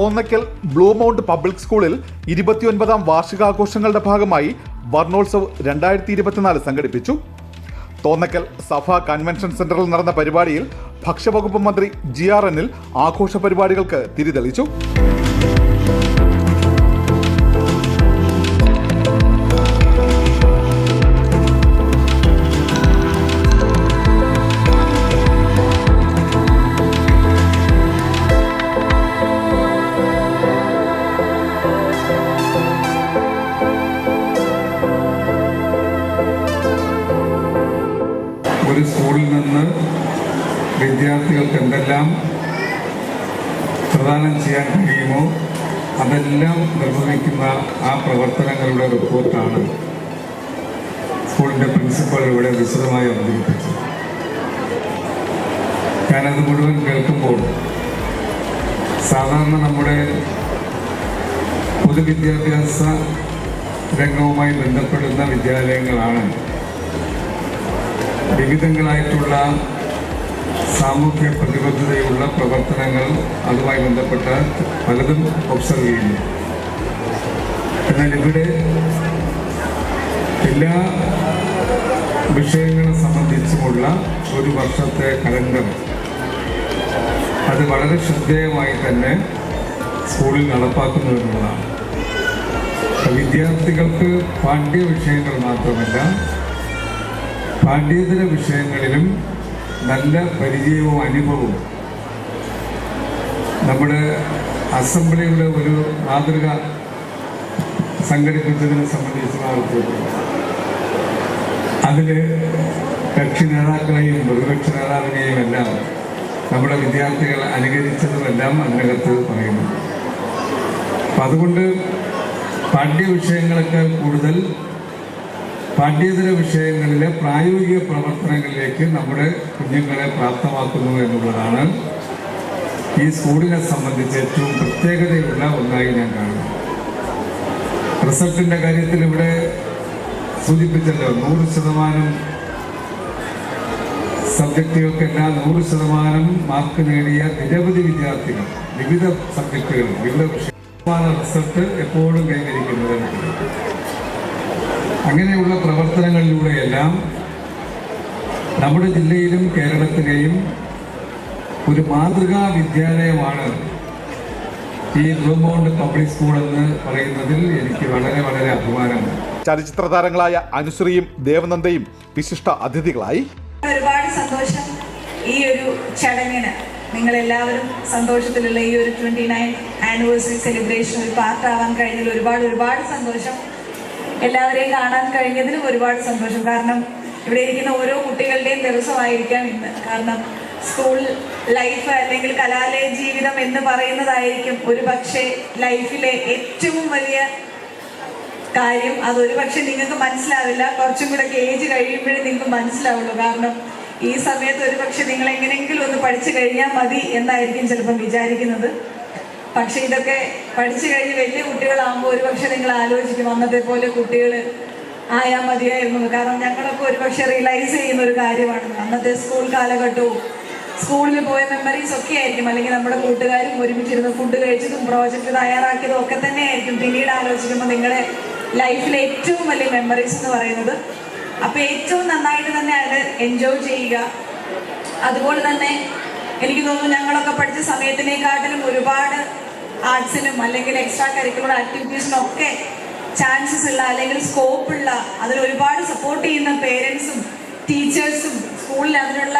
Thonnakkal blue mount public സ്കൂളിൽ 29ാം വാർഷികാഘോഷങ്ങളുടെ ഭാഗമായി വർണ്ണോത്സവ് 2024 സംഘടിപ്പിച്ചു. തോന്നയ്ക്കൽ സഭ കൺവെൻഷൻ സെന്ററിൽ നടന്ന പരിപാടിയിൽ ഭക്ഷ്യവകുപ്പ് മന്ത്രി GR അനിൽ ആഘോഷ പരിപാടികൾക്ക് തിരിതെളിച്ചു. ഒരു സ്കൂളിൽ നിന്ന് വിദ്യാർത്ഥികൾക്ക് എന്തെല്ലാം പ്രദാനം ചെയ്യാൻ കഴിയുമോ അതെല്ലാം നിർവഹിക്കുന്ന ആ പ്രവർത്തനങ്ങളുടെ റിപ്പോർട്ടാണ് സ്കൂളിൻ്റെ പ്രിൻസിപ്പൽ ഇവിടെ വിശദമായി അവതരിപ്പിച്ചത്. ഞാനത് മുഴുവൻ കേൾക്കുമ്പോൾ സാധാരണ നമ്മുടെ പൊതുവിദ്യാഭ്യാസ രംഗവുമായി ബന്ധപ്പെടുന്ന വിദ്യാലയങ്ങളാണ് വിവിധങ്ങളായിട്ടുള്ള സാമൂഹ്യ പ്രതിബദ്ധതയുള്ള പ്രവർത്തനങ്ങൾ അതുമായി ബന്ധപ്പെട്ട പലതും ഒബ്സർവ് ചെയ്യുന്നു. എന്നാൽ ഇവിടെ എല്ലാ വിഷയങ്ങളെ സംബന്ധിച്ചുമുള്ള ഒരു വർഷത്തെ കലണ്ടർ അത് വളരെ ശ്രദ്ധേയമായി തന്നെ സ്കൂളിൽ നടപ്പാക്കുന്നു എന്നുള്ളതാണ്. വിദ്യാർത്ഥികൾക്ക് പാഠ്യ വിഷയങ്ങൾ മാത്രമല്ല പാഠ്യേതര വിഷയങ്ങളിലും നല്ല പരിചയവും അനുഭവവും നമ്മുടെ അസംബ്ലിയുടെ ഒരു മാതൃക സംഘടിപ്പിച്ചതിനെ സംബന്ധിച്ച് അതിൽ കക്ഷി നേതാക്കളെയും പ്രതിപക്ഷ നേതാവിനെയും എല്ലാം നമ്മുടെ വിദ്യാർത്ഥികൾ അനുകരിച്ചതുമെല്ലാം അതിനകത്ത് പറയുന്നു. അപ്പം അതുകൊണ്ട് പാഠ്യ വിഷയങ്ങളൊക്കെ കൂടുതൽ പാഠ്യേതര വിഷയങ്ങളിലെ പ്രായോഗിക പ്രവർത്തനങ്ങളിലേക്ക് നമ്മുടെ കുഞ്ഞുങ്ങളെ പ്രാപ്തമാക്കുന്നു എന്നുള്ളതാണ് ഈ സ്കൂളിനെ സംബന്ധിച്ച് ഏറ്റവും പ്രത്യേകതയുള്ള ഒന്നായി ഞാൻ കാണുന്നു. റിസൾട്ടിൻ്റെ കാര്യത്തിൽ ഇവിടെ സൂചിപ്പിച്ചല്ലോ, 100% സബ്ജക്റ്റുകൾക്കെല്ലാം 100% മാർക്ക് നേടിയ നിരവധി വിദ്യാർത്ഥികൾ വിവിധ സബ്ജക്റ്റുകൾ വിവിധ വിഷയமான റിസൾട്ട് എപ്പോഴും കൈവരിക്കുന്നത്. അങ്ങനെയുള്ള പ്രവർത്തനങ്ങളിലൂടെയെല്ലാം നമ്മുടെ ജില്ലയിലും കേരളത്തിലെയും ഒരു മാതൃകാ വിദ്യാലയമാണ് ഈ ബ്ലൂ മൗണ്ട് പബ്ലിക് സ്കൂൾ എന്ന് പറയുന്നതിൽ എനിക്ക് വളരെ വളരെ അഭിമാനമാണ്. ചലച്ചിത്ര താരങ്ങളായ അനുശ്രീയും ദേവനന്ദയും വിശിഷ്ട അതിഥികളായി. ഒരുപാട് സന്തോഷം ഈ ഒരു ചടങ്ങിന് നിങ്ങളെല്ലാവരും സന്തോഷത്തിലുള്ള ഈ ഒരു 29th ആനിവേഴ്സറി സെലിബ്രേഷൻ ഒരു പാർട്ടാവാൻ കഴിഞ്ഞതിൽ ഒരുപാട് സന്തോഷം. എല്ലാവരെയും കാണാൻ കഴിഞ്ഞതിലും ഒരുപാട് സന്തോഷം. കാരണം ഇവിടെ ഇരിക്കുന്ന ഓരോ കുട്ടികളുടെയും ദിവസമായിരിക്കാം ഇന്ന്. കാരണം സ്കൂൾ ലൈഫ് അല്ലെങ്കിൽ കലാലയ ജീവിതം എന്ന് പറയുന്നതായിരിക്കും ഒരു പക്ഷേ ലൈഫിലെ ഏറ്റവും വലിയ കാര്യം. അതൊരു പക്ഷെ നിങ്ങൾക്ക് മനസ്സിലാവില്ല, കുറച്ചും കൂടെ ഏജ് കഴിയുമ്പോഴേ നിങ്ങൾക്ക് മനസ്സിലാവുള്ളൂ. കാരണം ഈ സമയത്ത് ഒരു പക്ഷെ നിങ്ങൾ എങ്ങനെയെങ്കിലും ഒന്ന് പഠിച്ചു കഴിഞ്ഞാൽ മതി എന്നായിരിക്കും ചിലപ്പം വിചാരിക്കുന്നത്. പക്ഷെ ഇതൊക്കെ പഠിച്ചു കഴിഞ്ഞ് വലിയ കുട്ടികളാകുമ്പോൾ ഒരുപക്ഷെ നിങ്ങൾ ആലോചിക്കും അന്നത്തെ പോലെ കുട്ടികൾ ആയാൽ മതിയായിരുന്നു. കാരണം ഞങ്ങളൊക്കെ ഒരുപക്ഷെ റിയലൈസ് ചെയ്യുന്ന ഒരു കാര്യമാണ് അന്നത്തെ സ്കൂൾ കാലഘട്ടവും സ്കൂളിൽ പോയ മെമ്മറീസ് ഒക്കെ ആയിരിക്കും. അല്ലെങ്കിൽ നമ്മുടെ കൂട്ടുകാരും ഒരുമിച്ചിരുന്ന് ഫുഡ് കഴിച്ചതും പ്രോജക്റ്റ് തയ്യാറാക്കിയതും ഒക്കെ തന്നെ ആയിരിക്കും പിന്നീട് ആലോചിക്കുമ്പോൾ നിങ്ങളുടെ ലൈഫിലെ ഏറ്റവും വലിയ മെമ്മറീസ് എന്ന് പറയുന്നത്. അപ്പോൾ ഏറ്റവും നന്നായിട്ട് തന്നെ അത് എൻജോയ് ചെയ്യുക. അതുപോലെ തന്നെ എനിക്ക് തോന്നുന്നു ഞങ്ങളൊക്കെ പഠിച്ച സമയത്തിനെക്കാട്ടിലും ഒരുപാട് ആർട്സിനും അല്ലെങ്കിൽ എക്സ്ട്രാ കരിക്കുലർ ആക്ടിവിറ്റീസിനും ഒക്കെ ചാൻസസ് ഉള്ള അല്ലെങ്കിൽ സ്കോപ്പുള്ള അതിൽ ഒരുപാട് സപ്പോർട്ട് ചെയ്യുന്ന പേരൻസും ടീച്ചേഴ്സും സ്കൂളിൽ അതിനുള്ള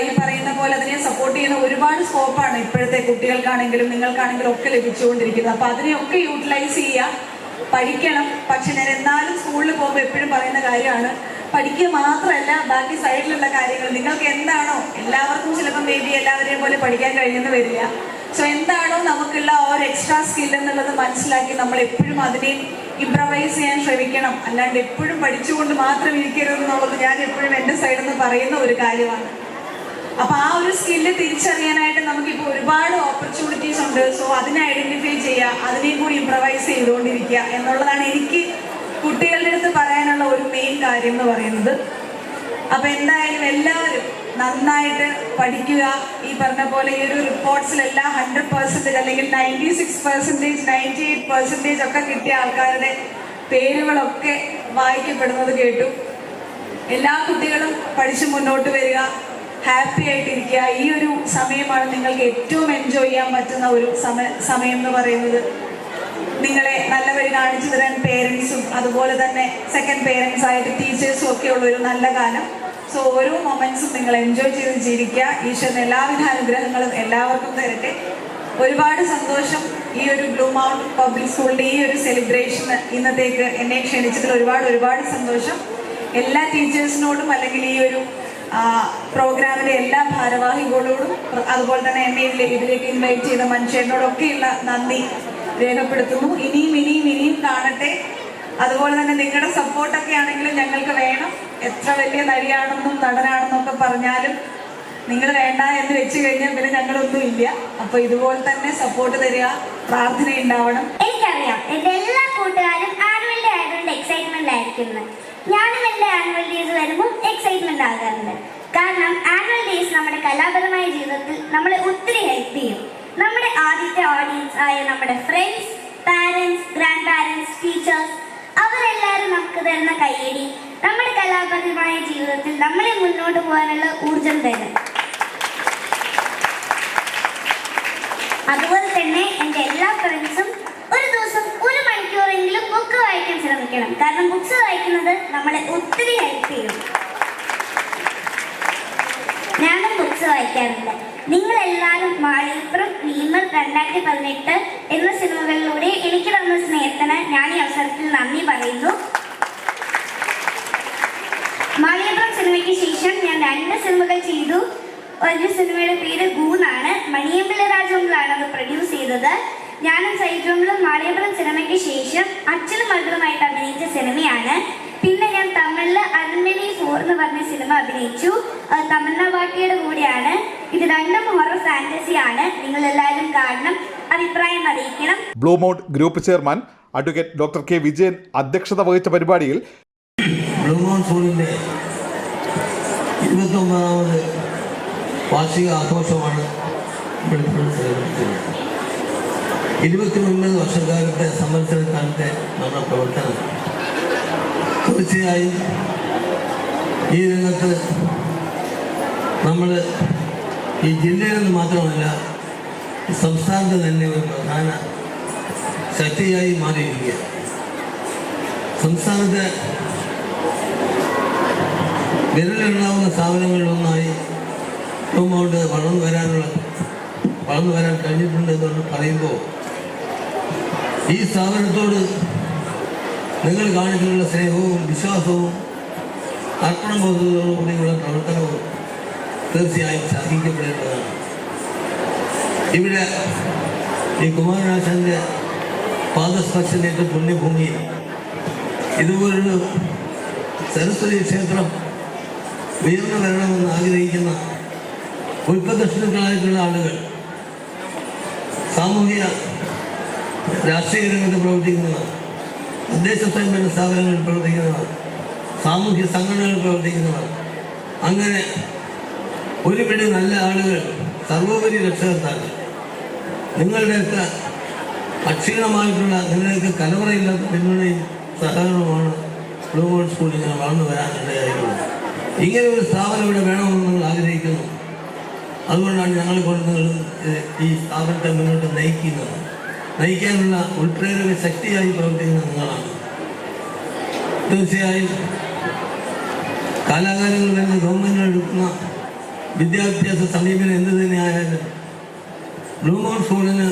ഈ പറയുന്ന പോലെ അതിനെ സപ്പോർട്ട് ചെയ്യുന്ന ഒരുപാട് സ്കോപ്പാണ് ഇപ്പോഴത്തെ കുട്ടികൾക്കാണെങ്കിലും നിങ്ങൾക്കാണെങ്കിലും ഒക്കെ ലഭിച്ചുകൊണ്ടിരിക്കുന്നത്. അപ്പോൾ അതിനെയൊക്കെ യൂട്ടിലൈസ് ചെയ്യുക, പഠിക്കണം. പക്ഷെ ഞാൻ എന്നാലും സ്കൂളിൽ പോകുമ്പോൾ എപ്പോഴും പറയുന്ന കാര്യമാണ്, പഠിക്കുക മാത്രമല്ല ബാക്കി സൈഡിലുള്ള കാര്യങ്ങൾ നിങ്ങൾക്ക് എന്താണോ, എല്ലാവർക്കും ചിലപ്പോൾ മേ ബി എല്ലാവരെയും പോലെ പഠിക്കാൻ കഴിയുമെന്ന് വരില്ല. സോ എന്താണോ നമുക്കുള്ള ഒരു എക്സ്ട്രാ സ്കിൽ എന്നുള്ളത് മനസ്സിലാക്കി നമ്മൾ എപ്പോഴും അതിനെ ഇംപ്രവൈസ് ചെയ്യാൻ ശ്രമിക്കണം. അല്ലാണ്ട് എപ്പോഴും പഠിച്ചുകൊണ്ട് മാത്രം ഇരിക്കരുത് എന്നുള്ളത് ഞാൻ എപ്പോഴും എൻ്റെ സൈഡിൽ നിന്ന് പറയുന്ന ഒരു കാര്യമാണ്. അപ്പോൾ ആ ഒരു സ്കില്ല് തിരിച്ചറിയാനായിട്ട് നമുക്കിപ്പോൾ ഒരുപാട് ഓപ്പർച്യൂണിറ്റീസ് ഉണ്ട്. സോ അതിനെ ഐഡന്റിഫൈ ചെയ്യുക, അതിനെയും കൂടി ഇംപ്രവൈസ് ചെയ്തുകൊണ്ടിരിക്കുക എന്നുള്ളതാണ് എനിക്ക് കുട്ടികളുടെ അടുത്ത് പറയാനുള്ള ഒരു മെയിൻ കാര്യം എന്ന് പറയുന്നത്. അപ്പോൾ എന്തായാലും എല്ലാവരും നന്നായിട്ട് പഠിക്കുക. ഈ പറഞ്ഞ പോലെ ഈ ഒരു റിപ്പോർട്ട്സിലെല്ലാം 100% അല്ലെങ്കിൽ 96%, 98% ഒക്കെ കിട്ടിയ ആൾക്കാരുടെ പേരുകളൊക്കെ വായിക്കപ്പെടുന്നത് കേട്ടു. എല്ലാ കുട്ടികളും പഠിച്ച് മുന്നോട്ട് വരിക, ഹാപ്പി ആയിട്ടിരിക്കുക. ഈ ഒരു സമയമാണ് നിങ്ങൾക്ക് ഏറ്റവും എൻജോയ് ചെയ്യാൻ പറ്റുന്ന ഒരു സമയം എന്ന് പറയുന്നത്. നിങ്ങളെ നല്ല വഴി കാണിച്ചു തരാൻ പേരൻസും അതുപോലെ തന്നെ സെക്കൻഡ് പേരൻസ് ആയിട്ട് ടീച്ചേഴ്സും ഒക്കെ ഉള്ള ഒരു നല്ല കാലം. സോ ഓരോ മൊമെന്റ്സും നിങ്ങൾ എൻജോയ് ചെയ്ത് ജീവിക്കുക. ഈശ്വരൻ എല്ലാവിധ അനുഗ്രഹങ്ങളും എല്ലാവർക്കും തരട്ടെ. ഒരുപാട് സന്തോഷം ഈ ഒരു ബ്ലൂ മൗണ്ട് പബ്ലിക് സ്കൂളിന്റെ ഈ ഒരു സെലിബ്രേഷന് ഇന്നത്തേക്ക് എന്നെ ക്ഷണിച്ചതിൽ ഒരുപാട് സന്തോഷം. എല്ലാ ടീച്ചേഴ്സിനോടും അല്ലെങ്കിൽ ഈ ഒരു പ്രോഗ്രാമിലെ എല്ലാ ഭാരവാഹികളോടും അതുപോലെ തന്നെ എന്നെ ഇതിലേക്ക് ഇൻവൈറ്റ് ചെയ്ത മനുഷ്യനോടൊക്കെയുള്ള നന്ദി രേഖപ്പെടുത്തുന്നു. ഇനിയും കാണട്ടെ. അതുപോലെ തന്നെ നിങ്ങളുടെ സപ്പോർട്ടൊക്കെ ആണെങ്കിലും ഞങ്ങൾക്ക് വേണം. എത്ര വലിയ നടിയാണെന്നും നടനാണെന്നും ഒക്കെ പറഞ്ഞാലും നിങ്ങൾ വേണ്ട എന്ന് വെച്ച് കഴിഞ്ഞാൽ പിന്നെ ഞങ്ങളൊന്നും ഇല്ല. അപ്പൊ ഇതുപോലെ തന്നെ സപ്പോർട്ട് തരിക, പ്രാർത്ഥന ഉണ്ടാവണം. എനിക്കറിയാം എന്റെ എല്ലാ കൂട്ടുകാരും ആനുവൽ ഡേ ആയതുകൊണ്ട് എക്സൈറ്റ്മെന്റ് ആയിരിക്കുന്നത്. ഞാനും എന്റെ ആനുവൽ ഡേയ്സ് വരുമ്പോൾ എക്സൈറ്റ്മെന്റ് ആകാറുണ്ട്. കാരണം ആനുവൽ ഡേയ്സ് നമ്മുടെ കലാപരമായ ജീവിതത്തിൽ നമ്മളെ ഒത്തിരി ഹെൽപ്പ് ചെയ്യും. നമ്മുടെ ആദ്യത്തെ ഓഡിയൻസ് ആയ നമ്മുടെ friends, parents, grand parents, teachers അവരെല്ലാവരും നമുക്ക് തരുന്ന കയ്യടി നമ്മുടെ കലാപരമായ ജീവിതത്തിൽ നമ്മളെ മുന്നോട്ട് പോകാനുള്ള ഊർജം തരും. അതുപോലെ തന്നെ എൻ്റെ എല്ലാ ഫ്രണ്ട്സും ഒരു ദിവസം 1 മണിക്കൂറെങ്കിലും ബുക്ക് വായിക്കാൻ ശ്രമിക്കണം. കാരണം ബുക്സ് വായിക്കുന്നത് നമ്മളെ ഒത്തിരി ഹെൽപ്പ് ചെയ്യും. ഞാനും ബുക്സ് വായിക്കാറുണ്ട്. നിങ്ങളെല്ലാവരും മാളികപ്പുറം, ഭീമർ, 2018 എന്ന സിനിമകളിലൂടെ എനിക്ക് തന്ന സ്നേഹത്തിന് ഞാൻ ഈ അവസരത്തിൽ നന്ദി പറയുന്നു. മാളികപ്പുറം സിനിമയ്ക്ക് ശേഷം ഞാൻ 2 സിനിമകൾ ചെയ്തു. ഒരു സിനിമയുടെ പേര് ഗൂന്നാണ്. മണിയമ്പിള്ള രാജുങ്കളാണ് അത് പ്രൊഡ്യൂസ് ചെയ്തത്. ഞാനും സൈജുങ്കളും മാളികപ്പുറം സിനിമയ്ക്ക് ശേഷം അച്ഛനും മകളുമായിട്ട് അഭിനയിച്ച സിനിമയാണ്. പിന്നെ ഞാൻ തമിഴില് അരൺമണി 4 എന്ന് പറഞ്ഞ സിനിമ അഭിനയിച്ചു. തമന്ന വാട്ടിയുടെ കൂടെയാണ്. ഇത് 2 ഹൊറർ ഫാന്റസി ആണ്. നിങ്ങൾ എല്ലാവരും കാണണം, അഭിപ്രായം അറിയിക്കണം. Blue mount group chairman advocate doctor K Vijayan അധ്യക്ഷത വഹിച്ച പരിപാടിയിൽ ബ്ലൂ മൗണ്ട് സ്കൂളിൻ്റെ 29ാമത് വാർഷിക ആഘോഷമാണ് 29 വർഷക്കാലത്തെ സംവത്സരക്കാലത്തെ നമ്മുടെ പ്രവർത്തനം. തീർച്ചയായും ഈ രംഗത്ത് നമ്മൾ ഈ ജില്ലയിൽ നിന്ന് മാത്രമല്ല സംസ്ഥാനത്ത് തന്നെ ഒരു പ്രധാന ശക്തിയായി മാറിയിരിക്കുക. സംസ്ഥാനത്തെ വിരലെണ്ണാവുന്ന സ്ഥാപനങ്ങളിലൊന്നായി ബ്ലൂ മൗണ്ട് വളർന്നു വരാൻ കഴിഞ്ഞിട്ടുണ്ടെന്ന് പറയുമ്പോൾ ഈ സ്ഥാപനത്തോട് നിങ്ങൾ കാണിച്ചിട്ടുള്ള സ്നേഹവും വിശ്വാസവും അർപ്പണബോധത്തോടുകൂടിയുള്ള പ്രവർത്തനവും തീർച്ചയായും ശ്ലാഘിക്കപ്പെടേണ്ടതാണ്. ഇവിടെ ഈ കുമാരനാശാൻ്റെ പാദസ്പർശനേറ്റ പുണ്യഭൂമിയിൽ ഇതുപോലൊരു സരസ്വതി ക്ഷേത്രം ഉയർന്നു വരണമെന്ന് ആഗ്രഹിക്കുന്ന ഉൽപ്പദർശനങ്ങളായിട്ടുള്ള ആളുകൾ, സാമൂഹിക രാഷ്ട്രീയ രംഗത്ത് പ്രവർത്തിക്കുന്നവർ, തദ്ദേശ സ്വയംഭരണ സ്ഥാപനങ്ങളിൽ പ്രവർത്തിക്കുന്നവർ, സാമൂഹ്യ സംഘടനകളിൽ പ്രവർത്തിക്കുന്നവർ, അങ്ങനെ ഒരുപിടി നല്ല ആളുകൾ, സർവോപരി രക്ഷകർത്താക്കൾ, നിങ്ങളുടെയൊക്കെ അക്ഷീണമായിട്ടുള്ള നിങ്ങളുടെയൊക്കെ കലവറയില്ലാത്ത പിന്തുണയും സഹകരണമാണ് ബ്ലൂ മൗണ്ട് സ്കൂളിൽ ഇങ്ങനെ വളർന്നു വരാനിടയായിട്ടുള്ളത്. ഇങ്ങനെ ഒരു സ്ഥാപനം ഇവിടെ വേണമെന്ന് നിങ്ങൾ ആഗ്രഹിക്കുന്നു. അതുകൊണ്ടാണ് ഞങ്ങൾ കൊണ്ട് ഈ സ്ഥാപനത്തെ മുന്നോട്ട് നയിക്കാനുള്ള ഉൾപ്രേരക ശക്തിയായി പ്രവർത്തിക്കുന്ന നിങ്ങളാണ്. തീർച്ചയായും കാലാകാലങ്ങൾ വരുന്ന ഗവൺമെൻറ് എടുക്കുന്ന വിദ്യാഭ്യാസ സമീപനം എന്ത് തന്നെയായാലും ബ്ലൂ മൗണ്ട് സ്കൂളിന്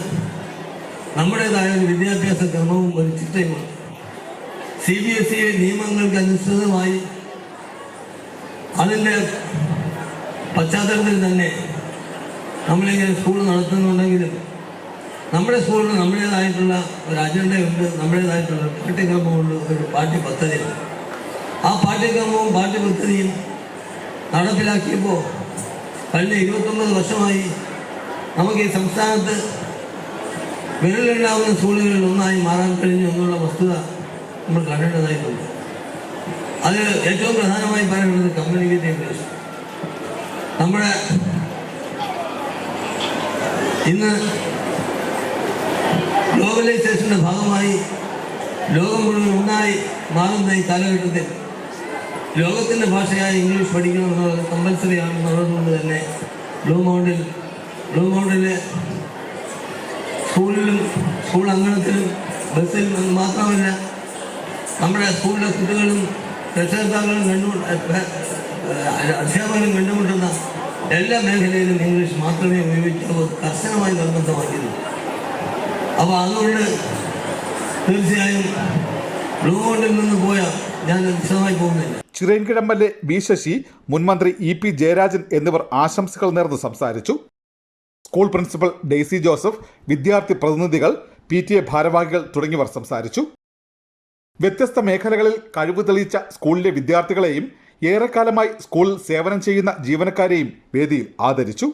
നമ്മുടേതായ ഒരു വിദ്യാഭ്യാസ ക്രമവും ഒരു ചിട്ടയുമുണ്ട്. CBSE നിയമങ്ങൾക്ക് അനുസൃതമായി അതിൻ്റെ പശ്ചാത്തലത്തിൽ തന്നെ നമ്മളിങ്ങനെ സ്കൂൾ നടത്തുന്നുണ്ടെങ്കിലും നമ്മുടെ സ്കൂളിന് നമ്മുടേതായിട്ടുള്ള ഒരു അജണ്ടയുണ്ട്, നമ്മുടേതായിട്ടുള്ള പാഠ്യക്രമമുണ്ട്, ഒരു പാഠ്യപദ്ധതിയുണ്ട്. ആ പാഠ്യക്രമവും പാഠ്യപദ്ധതിയും നടപ്പിലാക്കിയപ്പോൾ കഴിഞ്ഞ 29 വർഷമായി നമുക്ക് ഈ സംസ്ഥാനത്ത് വിരലിലുണ്ടാവുന്ന സ്കൂളുകളിൽ ഒന്നായി മാറാൻ കഴിഞ്ഞു എന്നുള്ള വസ്തുത നമ്മൾ കണ്ടേണ്ടതായിട്ടുണ്ട്. അത് ഏറ്റവും പ്രധാനമായി പറയുന്നത് കമ്മ്യൂണിക്കേറ്റ് ഇംഗ്ലീഷ്. നമ്മുടെ ഇന്ന് ഗ്ലോബലൈസേഷൻ്റെ ഭാഗമായി ലോകം മുഴുവൻ ഒന്നായി മാറുന്ന ഈ കാലഘട്ടത്തിൽ ലോകത്തിൻ്റെ ഭാഷയായ ഇംഗ്ലീഷ് പഠിക്കണമെന്നുള്ളത് കമ്പൽസറി ആണെന്നുള്ളതുകൊണ്ട് തന്നെ ബ്ലൂ മൗണ്ടിലെ സ്കൂളിലും സ്കൂൾ അങ്കണത്തിലും ബസ്സിൽ മാത്രമല്ല നമ്മുടെ സ്കൂളിലെ കുട്ടികളും രക്ഷകർത്താക്കളും അധ്യാപകരും കണ്ടുമുട്ടുന്ന എല്ലാ മേഖലയിലും ഇംഗ്ലീഷ് മാത്രമേ ഉപയോഗിക്കാവൂ കർശനമായി നിർബന്ധമാക്കിയിരുന്നു. അപ്പോൾ അതുകൊണ്ട് തീർച്ചയായും ബ്ലൂ മൗണ്ടിൽ നിന്ന് പോയാൽ ഞാൻ വിശദമായി പോകുന്നില്ല. ചിറയൻകിഴമ്പന്റെ ബി ശശി, മുൻമന്ത്രി ഇ.പി. ജയരാജൻ എന്നിവർ ആശംസകൾ നേർന്ന് സംസാരിച്ചു. സ്കൂൾ പ്രിൻസിപ്പൽ ഡെയ്സി ജോസഫ്, വിദ്യാർത്ഥി പ്രതിനിധികൾ, PTA ഭാരവാഹികൾ തുടങ്ങിയവർ സംസാരിച്ചു. വ്യത്യസ്ത മേഖലകളിൽ കഴിവ് തെളിയിച്ച സ്കൂളിലെ വിദ്യാർത്ഥികളെയും ഏറെക്കാലമായി സ്കൂളിൽ സേവനം ചെയ്യുന്ന ജീവനക്കാരെയും വേദിയിൽ ആദരിച്ചു.